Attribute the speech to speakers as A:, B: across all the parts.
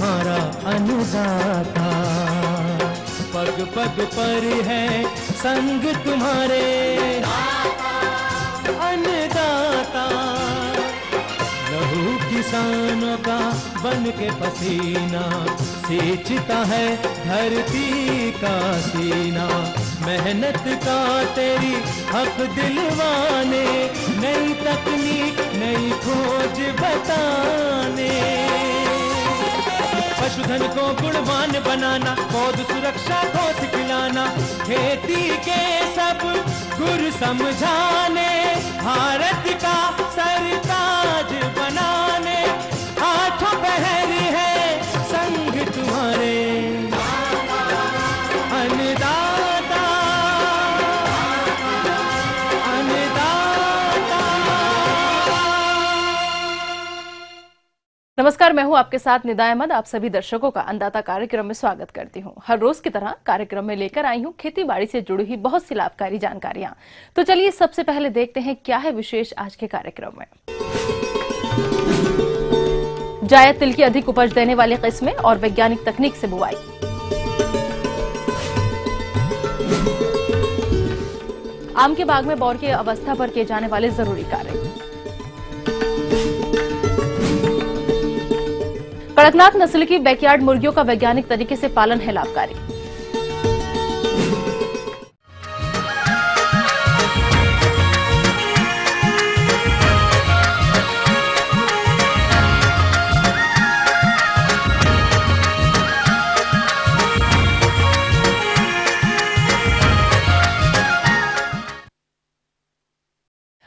A: तुम्हारा अन्नदाता, पग पग पर है संग तुम्हारे अन्नदाता। लहू किसानों का बन के पसीना सींचता है धरती का सीना। मेहनत का तेरी हक दिलवाने, नई तकनीक नई खोज बताने। पशुधन को गुणवान बनाना, पौध सुरक्षा को सिखलाना, खेती के सब गुर समझाने, भारत का सरताज बनाने। आठों पहर है संग तुम्हारे अन्नदाता, अन्नदाता।
B: नमस्कार, मैं हूं आपके साथ निदा अहमद। आप सभी दर्शकों का अन्नदाता कार्यक्रम में स्वागत करती हूं। हर रोज की तरह कार्यक्रम में लेकर आई हूं खेती बाड़ी से जुड़ी हुई बहुत सी लाभकारी जानकारियां। तो चलिए सबसे पहले देखते हैं क्या है विशेष आज के कार्यक्रम में। जायद तिल की अधिक उपज देने वाली किस्में और वैज्ञानिक तकनीक से बुवाई। आम के बाग में बौर की अवस्था पर किए जाने वाले जरूरी कार्य। कड़कनाथ नस्ल की बैकयार्ड मुर्गियों का वैज्ञानिक तरीके से पालन है लाभकारी।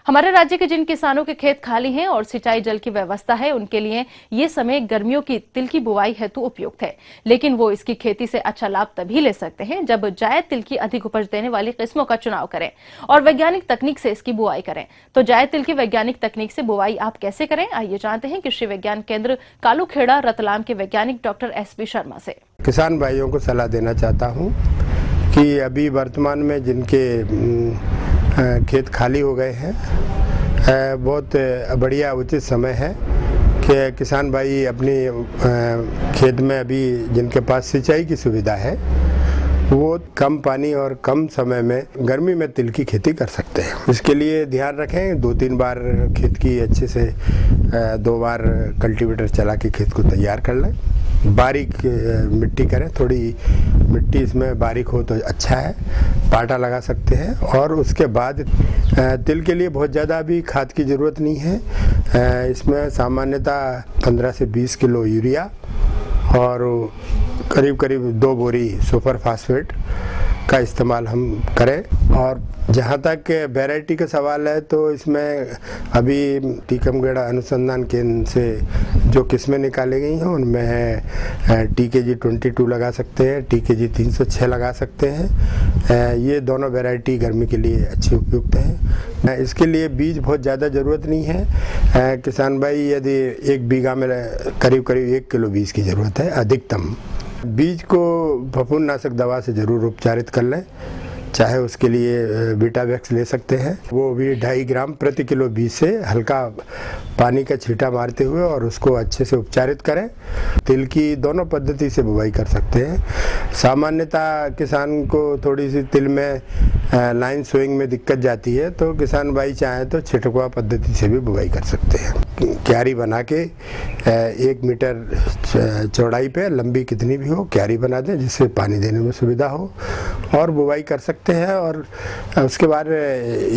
B: हमारे राज्य के जिन किसानों के खेत खाली हैं और सिंचाई जल की व्यवस्था है, उनके लिए ये समय गर्मियों की तिल की बुआई हेतु उपयुक्त है। लेकिन वो इसकी खेती से अच्छा लाभ तभी ले सकते हैं जब जायद तिल की अधिक उपज देने वाली किस्मों का चुनाव करें और वैज्ञानिक तकनीक से इसकी बुआई करें। तो जायद तिल की वैज्ञानिक तकनीक से बुआई आप कैसे करें, आइए जानते हैं कृषि विज्ञान केंद्र कालूखेड़ा रतलाम के वैज्ञानिक डॉक्टर SP शर्मा से।
C: किसान भाइयों को सलाह देना चाहता हूँ कि अभी वर्तमान में जिनके खेत खाली हो गए हैं, बहुत बढ़िया उचित समय है कि किसान भाई अपनी खेत में अभी जिनके पास सिंचाई की सुविधा है वो कम पानी और कम समय में गर्मी में तिल की खेती कर सकते हैं। इसके लिए ध्यान रखें, 2-3 बार खेत की अच्छे से 2 बार कल्टीवेटर चला के खेत को तैयार कर लें। बारीक मिट्टी करें, थोड़ी मिट्टी इसमें बारीक हो तो अच्छा है, पाटा लगा सकते हैं। और उसके बाद तिल के लिए बहुत ज़्यादा भी खाद की ज़रूरत नहीं है। इसमें सामान्यतः 15 से 20 किलो यूरिया और करीब करीब 2 बोरी सुपर फास्फेट का इस्तेमाल हम करें। और जहाँ तक वैरायटी का सवाल है तो इसमें अभी टीकमगढ़ अनुसंधान केंद्र से जो किस्में निकाली गई हैं उनमें है TKG 22 लगा सकते हैं, TKG 306 लगा सकते हैं। ये दोनों वैरायटी गर्मी के लिए अच्छी उपयुक्त हैं। इसके लिए बीज बहुत ज़्यादा ज़रूरत नहीं है। किसान भाई यदि 1 बीघा में करीब करीब 1 किलो बीज की ज़रूरत है अधिकतम। बीज को फफूंदनाशक दवा से ज़रूर उपचारित कर लें, चाहे उसके लिए बीटावैक्स ले सकते हैं। वो भी 2.5 ग्राम प्रति किलो बीज से हल्का पानी का छींटा मारते हुए और उसको अच्छे से उपचारित करें। तिल की दोनों पद्धति से बुवाई कर सकते हैं। सामान्यतः किसान को थोड़ी सी तिल में लाइन सोइंग में दिक्कत जाती है, तो किसान भाई चाहे तो छिटकुआ पद्धति से भी बुवाई कर सकते हैं। क्यारी बना के 1 मीटर चौड़ाई पे लंबी कितनी भी हो क्यारी बना दें, जिससे पानी देने में सुविधा हो और बुवाई कर सकते हैं। और उसके बाद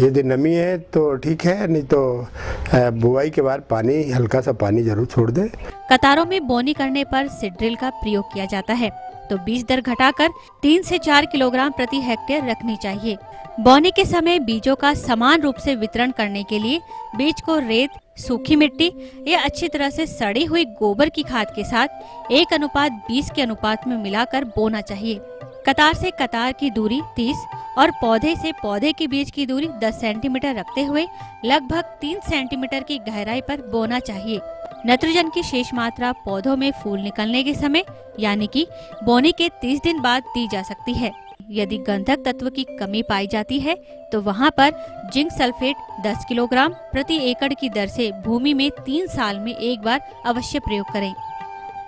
C: यदि नमी है तो ठीक है, नहीं तो बुवाई के बाद पानी हल्का सा पानी जरूर छोड़ दें।
D: कतारों में बोनी करने पर सीड ड्रिल का प्रयोग किया जाता है, तो बीज दर घटाकर 3 से 4 किलोग्राम प्रति हेक्टेयर रखनी चाहिए। बोनी के समय बीजों का समान रूप से वितरण करने के लिए बीज को रेत, सूखी मिट्टी या अच्छी तरह से सड़ी हुई गोबर की खाद के साथ 1:20 के अनुपात में मिलाकर बोना चाहिए। कतार से कतार की दूरी 30 और पौधे से पौधे के बीच की दूरी 10 सेंटीमीटर रखते हुए लगभग 3 सेंटीमीटर की गहराई पर बोना चाहिए। नाइट्रोजन की शेष मात्रा पौधों में फूल निकलने के समय यानी कि बोने के 30 दिन बाद दी जा सकती है। यदि गंधक तत्व की कमी पाई जाती है तो वहां पर जिंक सल्फेट 10 किलोग्राम प्रति एकड़ की दर से भूमि में 3 साल में एक बार अवश्य प्रयोग करें।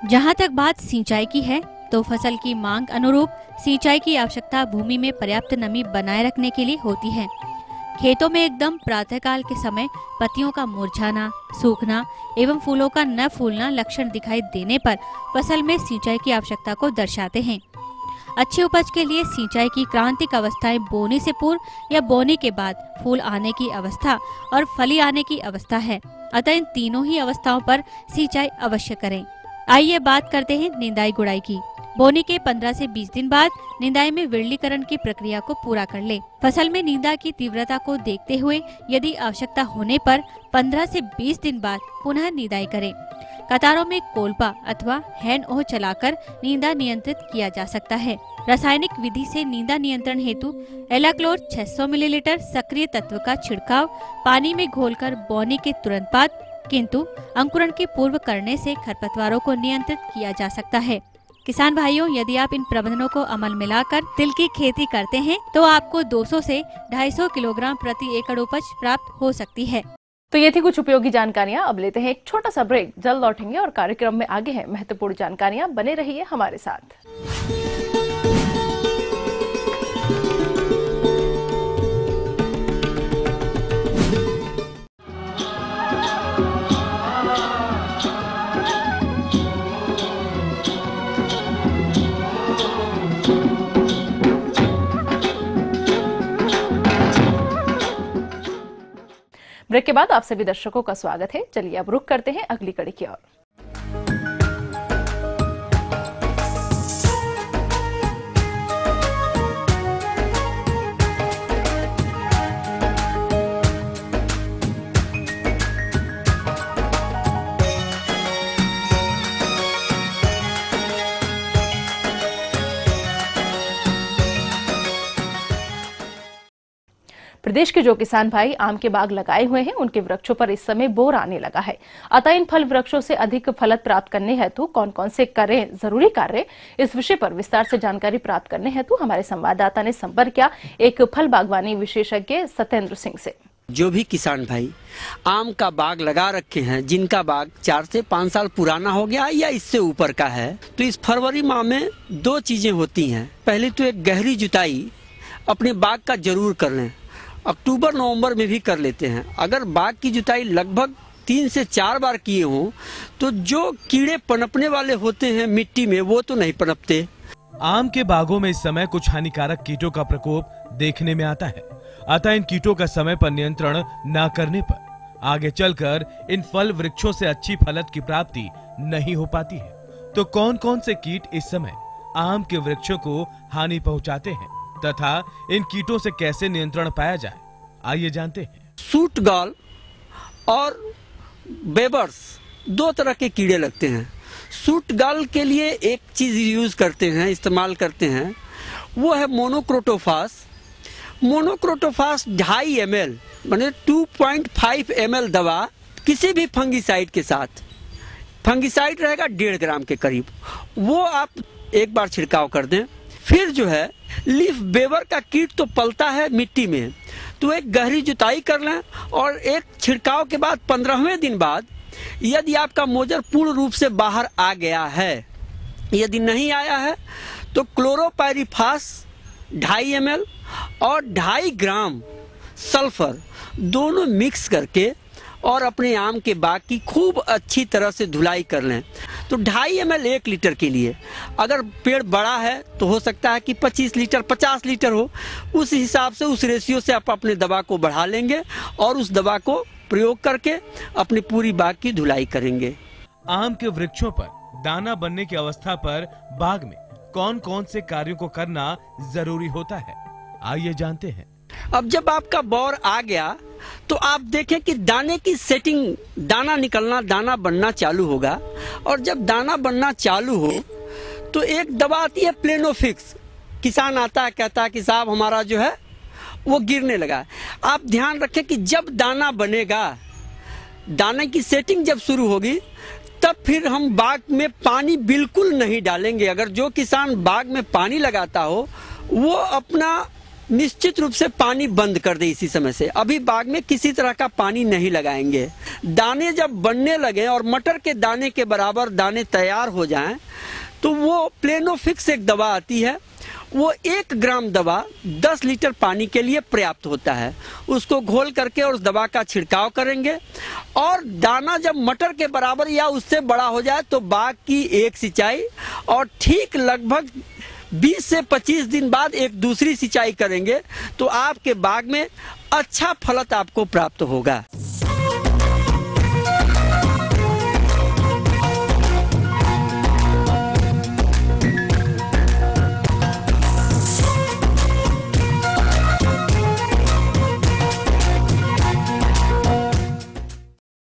D: जहाँ तक बात सिंचाई की है तो फसल की मांग अनुरूप सिंचाई की आवश्यकता भूमि में पर्याप्त नमी बनाए रखने के लिए होती है। खेतों में एकदम प्रातःकाल के समय पत्तियों का मुरझाना, सूखना एवं फूलों का न फूलना लक्षण दिखाई देने पर फसल में सिंचाई की आवश्यकता को दर्शाते हैं। अच्छी उपज के लिए सिंचाई की क्रांतिक अवस्थाएं बोने से पूर्व या बोने के बाद फूल आने की अवस्था और फली आने की अवस्था है। अतः इन तीनों ही अवस्थाओं पर सिंचाई अवश्य करें। आइए बात करते हैं निंदाई गुड़ाई की। बोने के 15 से 20 दिन बाद निंदाई में विरलीकरण की प्रक्रिया को पूरा कर ले। फसल में निंदा की तीव्रता को देखते हुए यदि आवश्यकता होने पर 15 से 20 दिन बाद पुनः निंदाई करें। कतारों में कोल्पा अथवा हैंड ओह चलाकर नींदा नियंत्रित किया जा सकता है। रासायनिक विधि से नींदा नियंत्रण हेतु एलाक्लोर 600 मिलीलीटर सक्रिय तत्व का छिड़काव पानी में घोलकर बोने के तुरंत बाद, किंतु अंकुरण के पूर्व करने से खरपतवारों को नियंत्रित किया जा सकता है। किसान भाइयों, यदि आप इन प्रबंधनों को अमल में लाकर तिल की खेती करते हैं तो आपको 200 से 250 किलोग्राम प्रति एकड़ उपज प्राप्त हो सकती है।
B: तो ये थी कुछ उपयोगी जानकारियां। अब लेते हैं एक छोटा सा ब्रेक, जल्द लौटेंगे और कार्यक्रम में आगे हैं महत्वपूर्ण जानकारियां। बने रहिए हमारे साथ। ब्रेक के बाद आप सभी दर्शकों का स्वागत है। चलिए अब रुक करते हैं अगली कड़ी की ओर। प्रदेश के जो किसान भाई आम के बाग लगाए हुए हैं उनके वृक्षों पर इस समय बोर आने लगा है। अतः इन फल वृक्षों से अधिक फलत प्राप्त करने हेतु कौन कौन से करें जरूरी कार्य, इस विषय पर विस्तार से जानकारी प्राप्त करने हेतु हमारे संवाददाता ने संपर्क किया एक फल बागवानी विशेषज्ञ सत्येंद्र सिंह से।
E: जो भी किसान भाई आम का बाग लगा रखे हैं, जिनका बाग 4 से 5 साल पुराना हो गया या इससे ऊपर का है, तो इस फरवरी माह में 2 चीजें होती हैं। पहले तो एक गहरी जुताई अपने बाग का जरूर कर लें। अक्टूबर नवंबर में भी कर लेते हैं। अगर बाग की जुताई लगभग 3 से 4 बार किए हों तो जो कीड़े पनपने वाले होते हैं मिट्टी में वो तो नहीं पनपते।
F: आम के बागों में इस समय कुछ हानिकारक कीटों का प्रकोप देखने में आता है। अतः इन कीटों का समय पर नियंत्रण न करने पर आगे चलकर इन फल वृक्षों से अच्छी फलत की प्राप्ति नहीं हो पाती है। तो कौन कौन से कीट इस समय आम के वृक्षों को हानि पहुंचाते हैं तथा इन कीटों से कैसे नियंत्रण पाया जाए, आइए जानते हैं।
E: सूट गॉल और बेबर्स 2 तरह के कीड़े लगते हैं। सूट गॉल के लिए एक चीज यूज करते हैं, इस्तेमाल करते हैं, वो है मोनोक्रोटोफास। मोनोक्रोटोफास 2.5 ml माने 2.5 ml दवा किसी भी फंगिसाइड के साथ, फंगिसाइड रहेगा 1.5 ग्राम के करीब, वो आप एक बार छिड़काव कर दें। फिर जो है लीफ बेवर का कीट तो पलता है मिट्टी में, तो एक गहरी जुताई कर लें और एक छिड़काव के बाद 15वें दिन बाद यदि आपका मोजर पूर्ण रूप से बाहर आ गया है, यदि नहीं आया है तो क्लोरोपाइरिफास 2.5 ml और 2.5 ग्राम सल्फर दोनों मिक्स करके और अपने आम के बाग की खूब अच्छी तरह से धुलाई कर लें। तो 2.5 ml 1 लीटर के लिए, अगर पेड़ बड़ा है तो हो सकता है कि 25 लीटर 50 लीटर हो, उस हिसाब से उस रेशियो से आप अपने दवा को बढ़ा लेंगे और उस दवा को प्रयोग करके अपनी पूरी बाग की धुलाई करेंगे।
F: आम के वृक्षों पर दाना बनने की अवस्था पर बाग में कौन कौन से कार्यों को करना जरूरी होता है, आइए जानते हैं।
E: अब जब आपका बौर आ गया तो आप देखें कि दाने की सेटिंग, दाना निकलना, दाना बनना चालू होगा। और जब दाना बनना चालू हो तो एक दवा आती है प्लेनोफिक्स। किसान आता है, कहता है कि साहब हमारा जो है वो गिरने लगा। आप ध्यान रखें कि जब दाना बनेगा, दाने की सेटिंग जब शुरू होगी, तब फिर हम बाग में पानी बिल्कुल नहीं डालेंगे। अगर जो किसान बाग में पानी लगाता हो वो अपना निश्चित रूप से पानी बंद कर दे इसी समय से। अभी बाग में किसी तरह का पानी नहीं लगाएंगे। दाने जब बनने लगे और मटर के दाने के बराबर दाने तैयार हो जाएं तो वो प्लेनोफिक्स एक दवा आती है, वो 1 ग्राम दवा 10 लीटर पानी के लिए पर्याप्त होता है। उसको घोल करके और उस दवा का छिड़काव करेंगे और दाना जब मटर के बराबर या उससे बड़ा हो जाए तो बाग की एक सिंचाई और ठीक लगभग 20 से 25 दिन बाद एक दूसरी सिंचाई करेंगे तो आपके बाग में अच्छा फलत आपको प्राप्त होगा।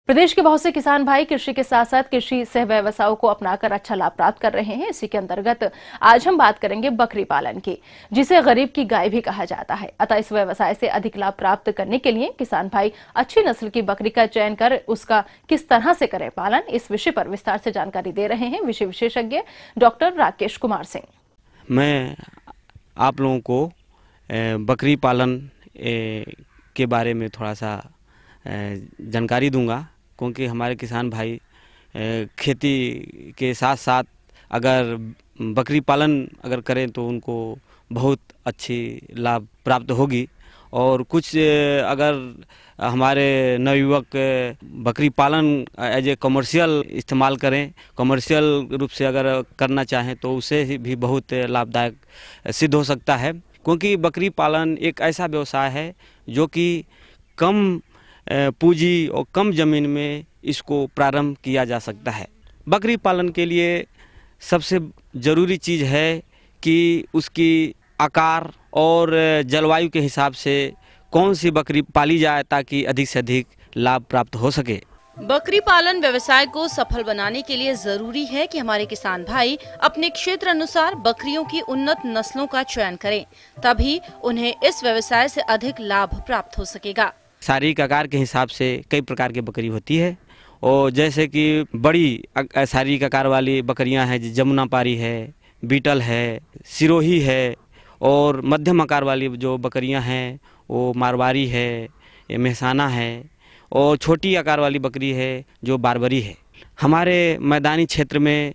B: प्रदेश के बहुत से किसान भाई कृषि के साथ साथ कृषि सह व्यवसायों को अपनाकर अच्छा लाभ प्राप्त कर रहे हैं। इसी के अंतर्गत आज हम बात करेंगे बकरी पालन की, जिसे गरीब की गाय भी कहा जाता है। अतः इस व्यवसाय से अधिक लाभ प्राप्त करने के लिए किसान भाई अच्छी नस्ल की बकरी का चयन कर उसका किस तरह से करें पालन, इस विषय पर विस्तार से जानकारी दे रहे हैं विषय विशेषज्ञ डॉक्टर राकेश कुमार सिंह।
G: मैं आप लोगों को बकरी पालन के बारे में थोड़ा सा जानकारी दूंगा, क्योंकि हमारे किसान भाई खेती के साथ साथ अगर बकरी पालन अगर करें तो उनको बहुत अच्छी लाभ प्राप्त होगी। और कुछ अगर हमारे नवयुवक बकरी पालन एज ए कमर्शियल इस्तेमाल करें, कमर्शियल रूप से अगर करना चाहें तो उसे भी बहुत लाभदायक सिद्ध हो सकता है, क्योंकि बकरी पालन एक ऐसा व्यवसाय है जो कि कम पूंजी और कम ज़मीन में इसको प्रारंभ किया जा सकता है। बकरी पालन के लिए सबसे ज़रूरी चीज़ है कि उसकी आकार और जलवायु के हिसाब से कौन सी बकरी पाली जाए ताकि अधिक से अधिक लाभ प्राप्त हो सके।
H: बकरी पालन व्यवसाय को सफल बनाने के लिए जरूरी है कि हमारे किसान भाई अपने क्षेत्र अनुसार बकरियों की उन्नत नस्लों का चयन करें, तभी उन्हें इस व्यवसाय से अधिक लाभ प्राप्त हो सकेगा।
G: शारीरिक आकार के हिसाब से कई प्रकार की बकरी होती है, और जैसे कि बड़ी शारीरिक आकार वाली बकरियां हैं, जमुनापारी है, बीटल है, सिरोही है, और मध्यम आकार वाली जो बकरियां हैं वो मारवाड़ी है, मेहसाना है, और छोटी आकार वाली बकरी है जो बारबरी है। हमारे मैदानी क्षेत्र में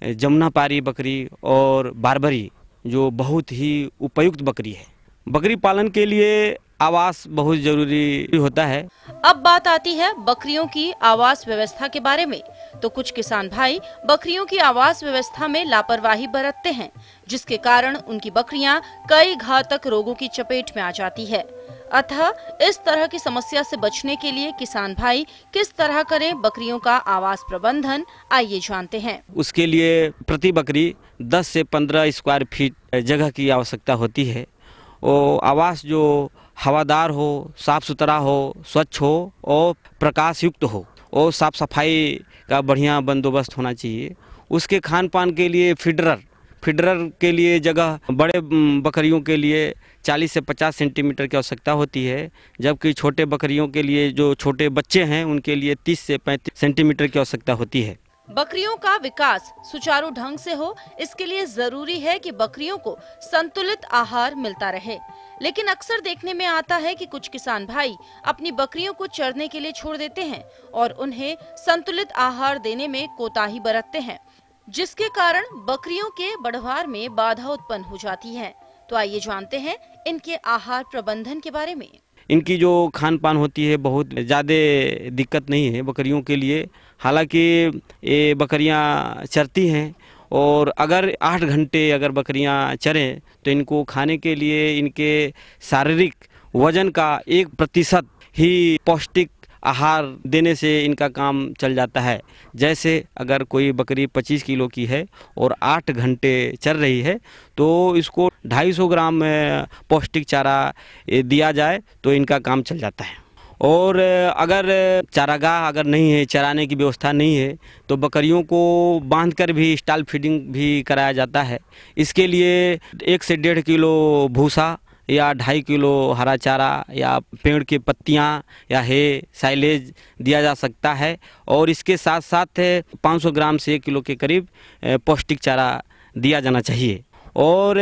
G: जमुनापारी बकरी और बारबरी जो बहुत ही उपयुक्त बकरी है। बकरी पालन के लिए आवास बहुत जरूरी होता है।
H: अब बात आती है बकरियों की आवास व्यवस्था के बारे में। तो कुछ किसान भाई बकरियों की आवास व्यवस्था में लापरवाही बरतते हैं, जिसके कारण उनकी बकरियां कई घातक रोगों की चपेट में आ जाती है। अतः इस तरह की समस्या से बचने के लिए किसान भाई किस तरह करें बकरियों का आवास प्रबंधन, आइए जानते हैं।
G: उसके लिए प्रति बकरी 10 से 15 स्क्वायर फीट जगह की आवश्यकता होती है। वो आवास जो हवादार हो, साफ सुथरा हो, स्वच्छ हो और प्रकाश युक्त हो, और साफ सफाई का बढ़िया बंदोबस्त होना चाहिए। उसके खान पान के लिए फीडर के लिए जगह बड़े बकरियों के लिए 40 से 50 सेंटीमीटर की आवश्यकता होती है, जबकि छोटे बकरियों के लिए जो छोटे बच्चे हैं उनके लिए 30 से 35 सेंटीमीटर की आवश्यकता होती है।
H: बकरियों का विकास सुचारू ढंग से हो, इसके लिए जरूरी है कि बकरियों को संतुलित आहार मिलता रहे। लेकिन अक्सर देखने में आता है कि कुछ किसान भाई अपनी बकरियों को चरने के लिए छोड़ देते हैं और उन्हें संतुलित आहार देने में कोताही बरतते हैं, जिसके कारण बकरियों के बढ़वार में बाधा उत्पन्न हो जाती है। तो आइए जानते हैं इनके आहार प्रबंधन के बारे में।
G: इनकी जो खान पान होती है बहुत ज़्यादा दिक्कत नहीं है बकरियों के लिए। हालांकि ये बकरियां चरती हैं, और अगर 8 घंटे अगर बकरियां चरें तो इनको खाने के लिए इनके शारीरिक वजन का 1% ही पौष्टिक आहार देने से इनका काम चल जाता है। जैसे अगर कोई बकरी 25 किलो की है और 8 घंटे चर रही है तो इसको 250 ग्राम पौष्टिक चारा दिया जाए तो इनका काम चल जाता है। और अगर चारागाह अगर नहीं है, चराने की व्यवस्था नहीं है, तो बकरियों को बांधकर भी स्टॉल फीडिंग भी कराया जाता है। इसके लिए 1 से 1.5 किलो भूसा या 2.5 किलो हरा चारा या पेड़ की पत्तियां या है साइलेज दिया जा सकता है, और इसके साथ साथ 500 ग्राम से 1 किलो के करीब पौष्टिक चारा दिया जाना चाहिए। और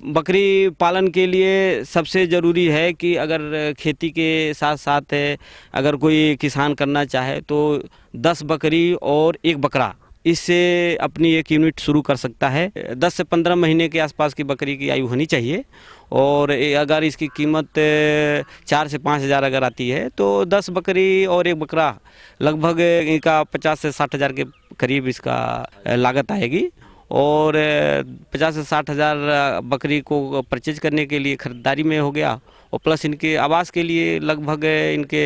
G: बकरी पालन के लिए सबसे ज़रूरी है कि अगर खेती के साथ साथ अगर कोई किसान करना चाहे तो 10 बकरी और 1 बकरा, इससे अपनी एक यूनिट शुरू कर सकता है। 10 से 15 महीने के आसपास की बकरी की आयु होनी चाहिए और अगर इसकी कीमत 4 से 5 हज़ार अगर आती है तो 10 बकरी और 1 बकरा लगभग इनका 50 से 60 हज़ार के करीब इसका लागत आएगी। और 50 से 60 हज़ार बकरी को परचेज करने के लिए खरीदारी में हो गया और प्लस इनके आवास के लिए लगभग इनके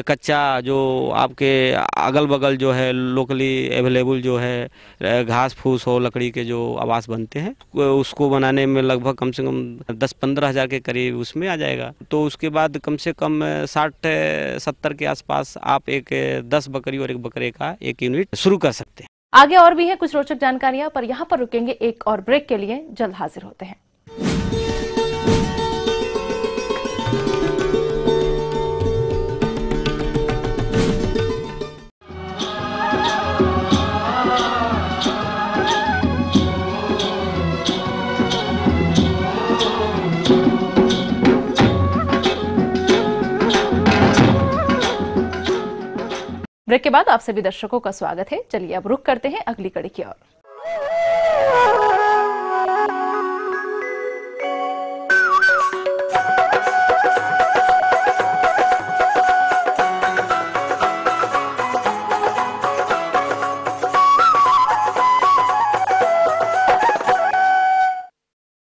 G: कच्चा जो आपके अगल बगल जो है लोकली अवेलेबल जो है घास फूस हो लकड़ी के जो आवास बनते हैं उसको बनाने में लगभग कम से कम 10-15 हज़ार के करीब उसमें आ जाएगा। तो उसके बाद कम से कम 60-70 के आसपास आप एक 10 बकरी और 1 बकरे का एक यूनिट शुरू कर सकते हैं।
B: आगे और भी है कुछ रोचक जानकारियां, पर यहाँ पर रुकेंगे एक और ब्रेक के लिए। जल्द हाजिर होते हैं। ब्रेक के बाद आप सभी दर्शकों का स्वागत है। चलिए अब रुक करते हैं अगली कड़ी की ओर।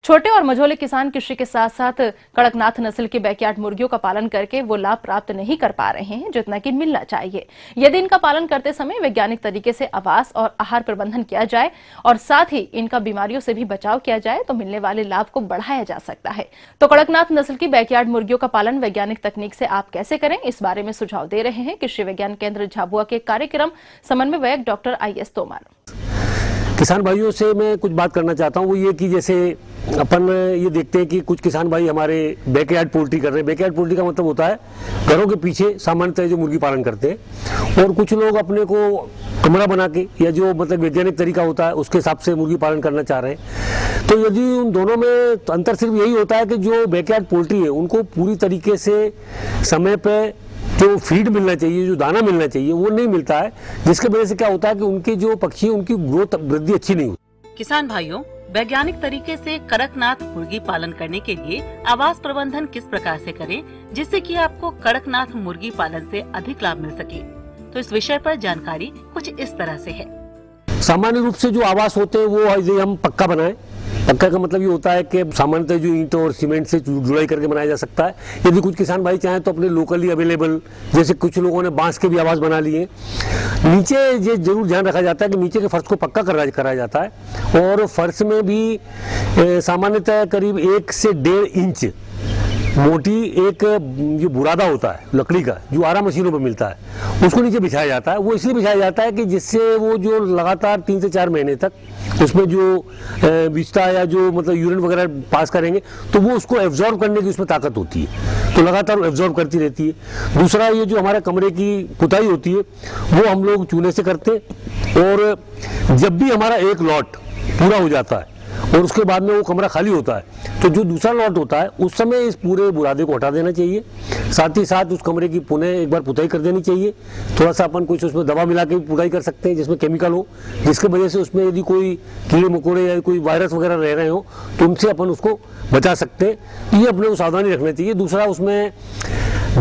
B: छोटे और मझोले किसान कृषि के साथ साथ कड़कनाथ नस्ल की बैकयार्ड मुर्गियों का पालन करके वो लाभ प्राप्त नहीं कर पा रहे हैं जितना कि मिलना चाहिए। यदि इनका पालन करते समय वैज्ञानिक तरीके से आवास और आहार प्रबंधन किया जाए और साथ ही इनका बीमारियों से भी बचाव किया जाए तो मिलने वाले लाभ को बढ़ाया जा सकता है। तो कड़कनाथ नस्ल की बैकयार्ड मुर्गियों का पालन वैज्ञानिक तकनीक से आप कैसे करें, इस बारे में सुझाव दे रहे हैं कृषि विज्ञान केंद्र झाबुआ के कार्यक्रम समन्वयक डॉक्टर IS तोमर।
I: किसान भाइयों से मैं कुछ बात करना चाहता हूँ, वो ये कि जैसे अपन ये देखते हैं कि कुछ किसान भाई हमारे बैकयार्ड पोल्ट्री कर रहे हैं। बैकयार्ड पोल्ट्री का मतलब होता है घरों के पीछे सामान्यतः जो मुर्गी पालन करते हैं, और कुछ लोग अपने को कमरा बना के या जो मतलब वैज्ञानिक तरीका होता है उसके हिसाब से मुर्गी पालन करना चाह रहे हैं। तो यदि उन दोनों में तो अंतर सिर्फ यही होता है कि जो बैकयार्ड पोल्ट्री है उनको पूरी तरीके से समय पे जो फीड मिलना चाहिए, जो दाना मिलना चाहिए वो नहीं मिलता है, जिसके वजह से क्या होता है कि उनके जो पक्षी उनकी ग्रोथ वृद्धि अच्छी नहीं होती।
J: किसान भाइयों, वैज्ञानिक तरीके से कड़कनाथ मुर्गी पालन करने के लिए आवास प्रबंधन किस प्रकार से करें जिससे कि आपको कड़कनाथ मुर्गी पालन से अधिक लाभ मिल सके, तो इस विषय पर जानकारी कुछ इस तरह से है।
I: सामान्य रूप से जो आवास होते हैं वो यदि हम पक्का बनाएं, पक्का का मतलब ये होता है कि सामान्यतः जो ईंटों और सीमेंट से जुड़ाई करके बनाया जा सकता है। यदि कुछ किसान भाई चाहें तो अपने लोकली अवेलेबल, जैसे कुछ लोगों ने बांस के भी आवास बना लिए। नीचे ये जरूर ध्यान रखा जाता है कि नीचे के फर्श को पक्का कराया जाता है और फर्श में भी सामान्यतः करीब 1 से 1.5 इंच मोटी एक जो बुरादा होता है लकड़ी का, जो आरा मशीनों पर मिलता है, उसको नीचे बिछाया जाता है। वो इसलिए बिछाया जाता है कि जिससे वो जो लगातार 3 से 4 महीने तक उसमें जो बिछता या जो मतलब यूरिन वगैरह पास करेंगे तो वो उसको एब्जॉर्ब करने की उसमें ताकत होती है, तो लगातार एब्जॉर्ब करती रहती है। दूसरा, ये जो हमारे कमरे की पुताई होती है वो हम लोग चूने से करते हैं, और जब भी हमारा एक लॉट पूरा हो जाता है और उसके बाद में वो कमरा खाली होता है तो जो दूसरा लॉट होता है उस समय इस पूरे बुरादे को हटा देना चाहिए। साथ ही साथ उस कमरे की पुनः एक बार पुताई कर देनी चाहिए। थोड़ा सा अपन कुछ उसमें दवा मिला के पुताई कर सकते हैं जिसमें केमिकल हो, जिसके वजह से उसमें यदि कोई कीड़े मकोड़े या कोई वायरस वगैरह रह रहे हो तो उनसे अपन उसको बचा सकते हैं। ये अपने को सावधानी रखनी चाहिए। दूसरा, उसमें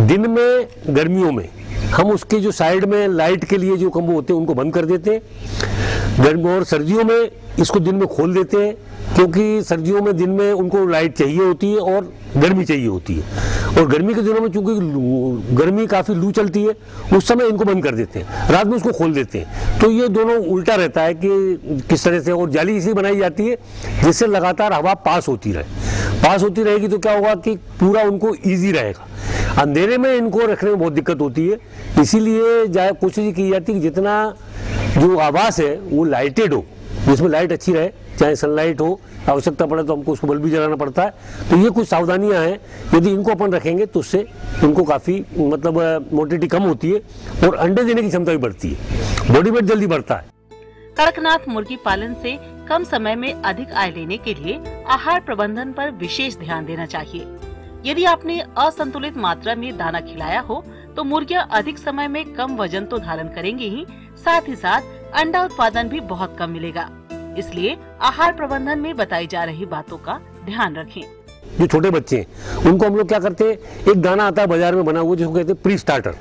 I: दिन में गर्मियों में हम उसके जो साइड में लाइट के लिए जो खंभे होते हैं उनको बंद कर देते हैं। गर्मी और सर्दियों में इसको दिन में खोल देते हैं, क्योंकि सर्दियों में दिन में उनको लाइट चाहिए होती है और गर्मी चाहिए होती है। और गर्मी के दिनों में चूंकि गर्मी काफ़ी लू चलती है उस समय इनको बंद कर देते हैं, रात में उसको खोल देते हैं। तो ये दोनों उल्टा रहता है कि किस तरह से। और जाली इसलिए बनाई जाती है जिससे लगातार हवा पास होती रहेगी तो क्या होगा कि पूरा उनको ईजी रहेगा। अंधेरे में इनको रखने में बहुत दिक्कत होती है, इसीलिए कोशिश की जाती है कि जितना जो आवास है वो लाइटेड हो, जिसमें लाइट अच्छी रहे, चाहे सनलाइट हो, आवश्यकता पड़े तो हमको उसको बल्ब भी जलाना पड़ता है। तो ये कुछ सावधानियां हैं, यदि इनको अपन रखेंगे तो उससे उनको काफ़ी मतलब मोटिलिटी कम होती है और अंडे देने की क्षमता भी बढ़ती है, बॉडी वेट जल्दी बढ़ता है।
J: कड़कनाथ मुर्गी पालन से कम समय में अधिक आय लेने के लिए आहार प्रबंधन पर विशेष ध्यान देना चाहिए। यदि आपने असंतुलित मात्रा में दाना खिलाया हो तो मुर्गियां अधिक समय में कम वजन तो धारण करेंगी ही साथ अंडा उत्पादन भी बहुत कम मिलेगा। इसलिए आहार प्रबंधन में बताई जा रही बातों का ध्यान रखें।
I: जो छोटे बच्चे हैं उनको हम लोग क्या करते हैं, एक दाना आता है बाजार में बना हुआ जिसको कहते हैं प्री स्टार्टर।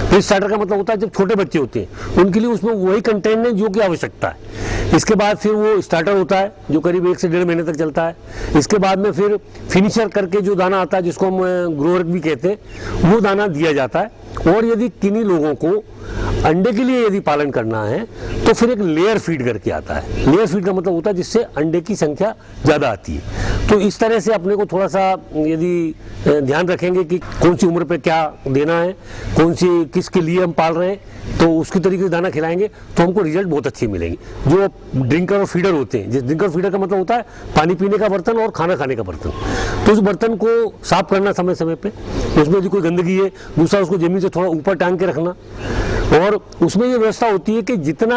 I: प्री स्टार्टर का मतलब होता है जब छोटे बच्चे होते हैं उनके लिए उसमें वही कंटेंट है जो की आवश्यकता है। इसके बाद फिर वो स्टार्टर होता है जो करीब 1 से 1.5 महीने तक चलता है। इसके बाद में फिर फिनिशर करके जो दाना आता है जिसको हम ग्रोअर भी कहते हैं वो दाना दिया जाता है। और यदि किन्हीं लोगों को अंडे के लिए यदि पालन करना है तो फिर एक लेयर फीड करके आता है। लेयर फीड का मतलब होता है जिससे अंडे की संख्या ज़्यादा आती है। तो इस तरह से अपने को थोड़ा सा यदि ध्यान रखेंगे कि कौन सी उम्र पे क्या देना है, कौन सी किसके लिए हम पाल रहे हैं, तो उसकी तरीके से दाना खिलाएंगे तो हमको रिजल्ट बहुत अच्छे मिलेंगे। जो ड्रिंकर और फीडर होते हैं, जिस ड्रिंकर फीडर का मतलब होता है पानी पीने का बर्तन और खाना खाने का बर्तन, तो उस बर्तन को साफ करना समय समय पे, उसमें यदि कोई गंदगी है, दूसरा उसको जमीन से थोड़ा ऊपर टांग के रखना। और उसमें ये व्यवस्था होती है कि जितना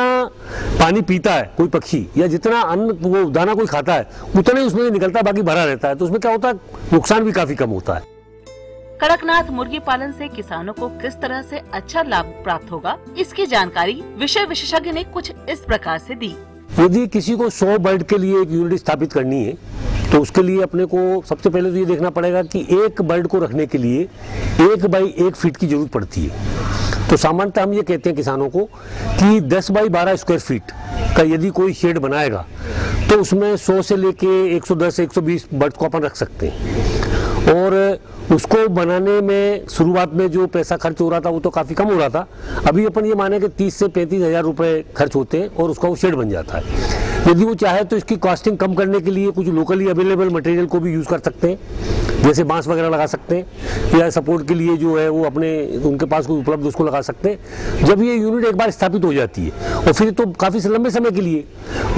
I: पानी पीता है कोई पक्षी या जितना अन्न वो दाना कोई खाता है उतना ही उसमें निकलता है, बाकी भरा रहता है। तो उसमें क्या होता है, नुकसान भी काफी कम होता है।
J: कड़कनाथ मुर्गी पालन से किसानों को किस तरह से अच्छा लाभ प्राप्त होगा, इसकी जानकारी विषय विशेषज्ञ ने कुछ इस प्रकार से दी।
I: यदि किसी को 100 बर्ड के लिए एक यूनिट स्थापित करनी है तो उसके लिए अपने को सबसे पहले तो ये देखना पड़ेगा कि एक बर्ड को रखने के लिए 1 बाई 1 फीट की जरूरत पड़ती है। तो सामान्यतः हम ये कहते हैं किसानों को कि 10 बाई 12 स्क्वायर फीट का यदि कोई शेड बनाएगा तो उसमें 100 से लेके 110 120 बर्ड को अपन रख सकते हैं। और उसको बनाने में शुरुआत में जो पैसा खर्च हो रहा था वो तो काफ़ी कम हो रहा था। अभी अपन ये माने कि 30 से 35 हज़ार रुपये खर्च होते हैं और उसका वो शेड बन जाता है। यदि वो चाहे तो इसकी कॉस्टिंग कम करने के लिए कुछ लोकली अवेलेबल मटेरियल को भी यूज़ कर सकते हैं, जैसे बांस वगैरह लगा सकते हैं, या सपोर्ट के लिए जो है वो अपने उनके पास कोई उपलब्ध उसको लगा सकते हैं। जब ये यूनिट एक बार स्थापित हो जाती है और फिर तो काफ़ी लंबे समय के लिए,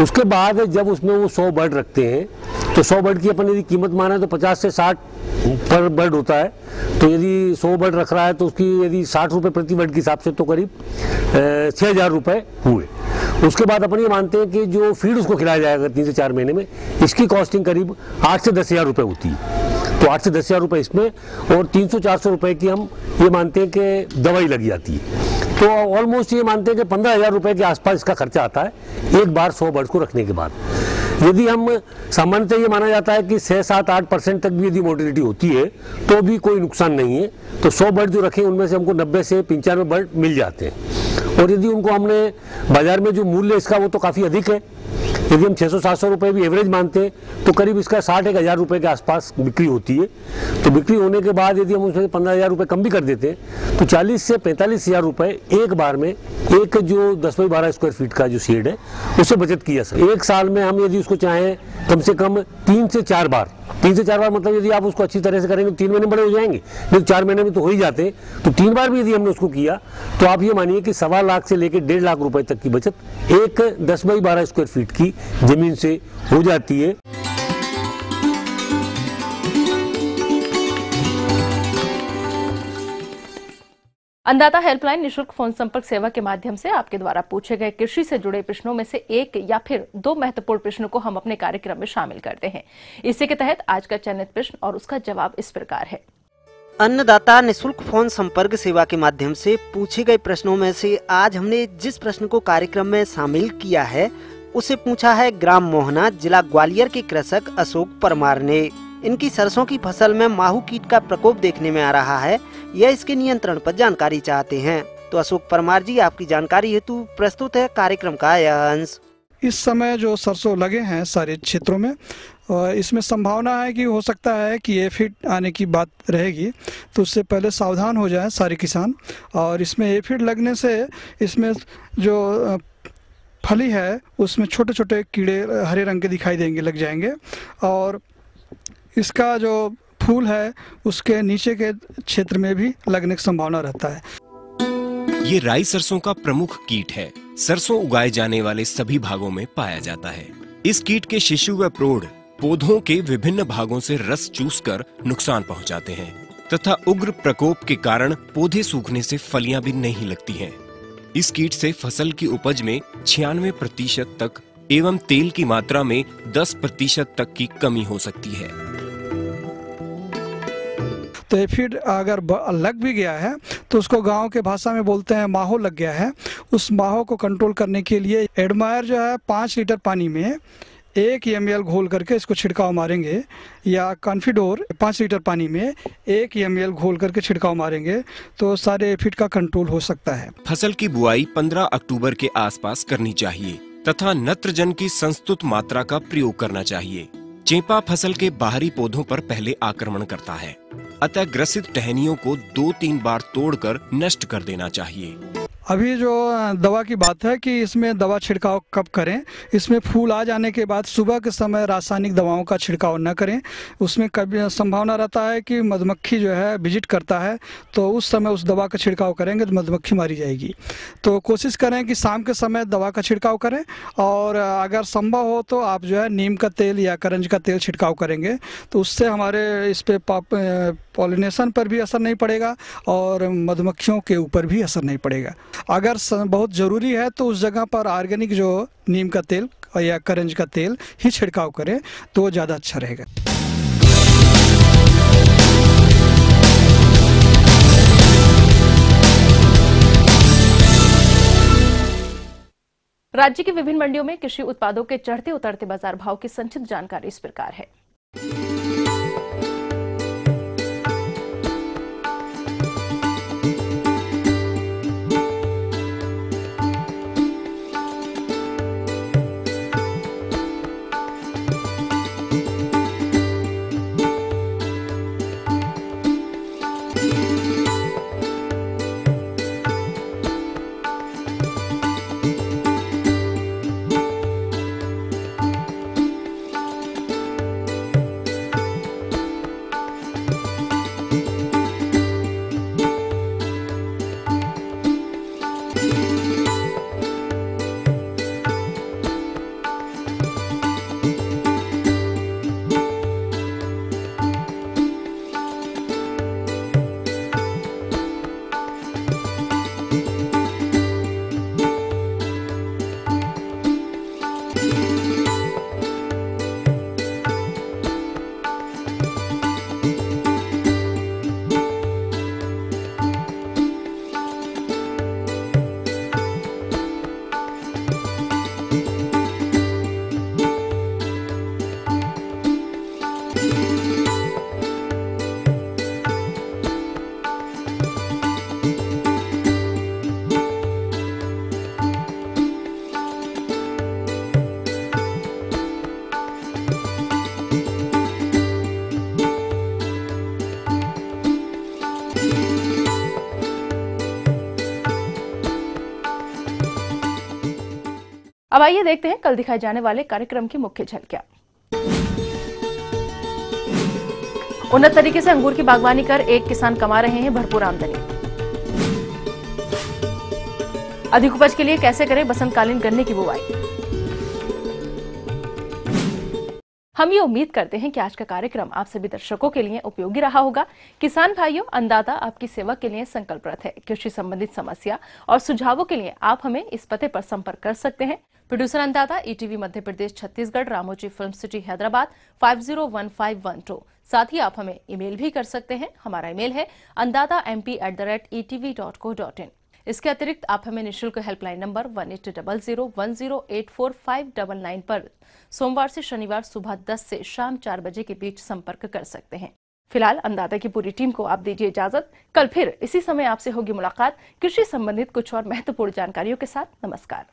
I: उसके बाद जब उसमें वो 100 बर्ड रखते हैं तो 100 बर्ड की अपन यदि कीमत माने तो 50 से 60 पर बर्ड होता है। तो यदि 100 बर्ड रख रहा है तो उसकी यदि 60 रुपये प्रति बर्ड के हिसाब से तो करीब 6,000 रुपये हुए। उसके बाद अपन ये मानते हैं कि जो फीड उसको खिलाया जाएगा 3 से 4 महीने में, इसकी कॉस्टिंग करीब 8 से 10 हज़ार रुपये होती है। तो 8 से 10 हज़ार रुपये इसमें और 300-400 रुपये की हम ये मानते हैं कि दवाई लगी जाती है। तो ऑलमोस्ट ये मानते हैं कि 15,000 रुपये के आसपास इसका खर्चा आता है एक बार 100 बर्ड्स को रखने के बाद। यदि हम सामान्यतः ये माना जाता है कि 6-7-8% तक भी यदि मोर्टेलिटी होती है तो भी कोई नुकसान नहीं है। तो 100 बर्ड जो रखें उनमें से हमको 90 से 95 बर्ड मिल जाते हैं। और यदि उनको हमने बाजार में जो मूल्य इसका वो तो काफ़ी अधिक है, यदि हम 600-700 रुपये भी एवरेज मानते हैं तो करीब इसका 60-1,000 रुपये के आसपास बिक्री होती है। तो बिक्री होने के बाद यदि हम उसमें 15,000 रुपये कम भी कर देते हैं तो 40 से 45 हज़ार रुपये एक बार में एक जो 10 बाई 12 स्क्वायर फीट का जो शेड है उससे बचत की जा सकती है। एक साल में हम यदि उसको चाहें कम से कम 3 से 4 बार मतलब यदि आप उसको अच्छी तरह से करेंगे तो 3 महीने बड़े हो जाएंगे, लेकिन 4 महीने में तो हो ही जाते हैं। तो 3 बार भी यदि हमने उसको किया तो आप ये मानिए कि 1.25 लाख से लेकर 1.5 लाख रुपए तक की बचत एक 10 बाई 12 स्क्वायर फीट की जमीन से हो जाती है।
B: अन्नदाता हेल्पलाइन निशुल्क फोन संपर्क सेवा के माध्यम से आपके द्वारा पूछे गए कृषि से जुड़े प्रश्नों में से एक या फिर 2 महत्वपूर्ण प्रश्नों को हम अपने कार्यक्रम में शामिल करते हैं। इसी के तहत आज का चयनित प्रश्न और उसका जवाब इस प्रकार है।
K: अन्नदाता निशुल्क फोन संपर्क सेवा के माध्यम से पूछे गए प्रश्नों में से आज हमने जिस प्रश्न को कार्यक्रम में शामिल किया है उसे पूछा है ग्राम मोहना, जिला ग्वालियर के कृषक अशोक परमार ने। इनकी सरसों की फसल में माहू कीट का प्रकोप देखने में आ रहा है, यह इसके नियंत्रण पर जानकारी चाहते हैं। तो अशोक परमार जी, आपकी जानकारी हेतु प्रस्तुत है कार्यक्रम का यह अंश।
L: इस समय जो सरसों लगे हैं सारे क्षेत्रों में, इसमें संभावना है कि हो सकता है कि एफिड आने की बात रहेगी, तो उससे पहले सावधान हो जाएं सारे किसान। और इसमें एफिड लगने से इसमें जो फली है उसमें छोटे छोटे कीड़े हरे रंग के दिखाई देंगे, लग जाएंगे। और इसका जो फूल है उसके नीचे के क्षेत्र में भी लगने की संभावना रहता है।
M: ये राई सरसों का प्रमुख कीट है। सरसों उगाए जाने वाले सभी भागों में पाया जाता है। इस कीट के शिशु व प्रौढ़ पौधों के विभिन्न भागों से रस चूसकर नुकसान पहुंचाते हैं तथा उग्र प्रकोप के कारण पौधे सूखने से फलियां भी नहीं लगती हैं। इस कीट से फसल की उपज में 96% तक एवं तेल की मात्रा में 10% तक की कमी हो सकती है।
L: तो एफिड अगर लग भी गया है तो उसको गांव के भाषा में बोलते हैं माहो लग गया है। उस माहो को कंट्रोल करने के लिए एडमायर जो है 5 लीटर पानी में 1 ml घोल करके इसको छिड़काव मारेंगे, या कॉन्फिडोर 5 लीटर पानी में 1 ml घोल करके छिड़काव मारेंगे तो सारे एफिड का कंट्रोल हो सकता है।
M: फसल की बुआई 15 अक्टूबर के आसपास करनी चाहिए तथा नत्रजन की संस्तुत मात्रा का प्रयोग करना चाहिए। चेपा फसल के बाहरी पौधों पर पहले आक्रमण करता है, अतः ग्रसित टहनियों को 2-3 बार तोड़कर नष्ट कर देना चाहिए।
L: अभी जो दवा की बात है कि इसमें दवा छिड़काव कब करें, इसमें फूल आ जाने के बाद सुबह के समय रासायनिक दवाओं का छिड़काव न करें। उसमें कभी संभावना रहता है कि मधुमक्खी जो है विजिट करता है, तो उस समय उस दवा का छिड़काव करेंगे तो मधुमक्खी मारी जाएगी। तो कोशिश करें कि शाम के समय दवा का छिड़काव करें, और अगर संभव हो तो आप जो है नीम का तेल या करंज का तेल छिड़काव करेंगे तो उससे हमारे इस पे पॉलिनेशन पर भी असर नहीं पड़ेगा और मधुमक्खियों के ऊपर भी असर नहीं पड़ेगा। अगर बहुत ज़रूरी है तो उस जगह पर ऑर्गेनिक जो नीम का तेल या करंज का तेल ही छिड़काव करें तो ज़्यादा अच्छा रहेगा।
B: राज्य की विभिन्न मंडियों में कृषि उत्पादों के चढ़ते उतरते बाजार भाव की संक्षिप्त जानकारी इस प्रकार है। अब आइए देखते हैं कल दिखाए जाने वाले कार्यक्रम की मुख्य झलकियां। उन्नत तरीके से अंगूर की बागवानी कर एक किसान कमा रहे हैं भरपूर आमदनी। अधिक उपज के लिए कैसे करें बसंतकालीन गन्ने की बुवाई। हम ये उम्मीद करते हैं कि आज का कार्यक्रम आप सभी दर्शकों के लिए उपयोगी रहा होगा। किसान भाइयों, अन्नदाता आपकी सेवा के लिए संकल्परत है। कृषि संबंधित समस्या और सुझावों के लिए आप हमें इस पते पर संपर्क कर सकते हैं। प्रोड्यूसर अन्नदाता, ETV Madhya Pradesh Chhattisgarh, Ramoji film city Hyderabad 501512। साथ ही आप हमें ईमेल भी कर सकते हैं। हमारा ईमेल है annadatamp@etv.co.in। इसके अतिरिक्त आप हमें निःशुल्क हेल्पलाइन नंबर 180010084599 पर सोमवार से शनिवार सुबह 10 से शाम 4 बजे के बीच संपर्क कर सकते हैं। फिलहाल अन्नदाता की पूरी टीम को आप दीजिए इजाजत। कल फिर इसी समय आपसे होगी मुलाकात कृषि संबंधित कुछ और महत्वपूर्ण जानकारियों के साथ। नमस्कार।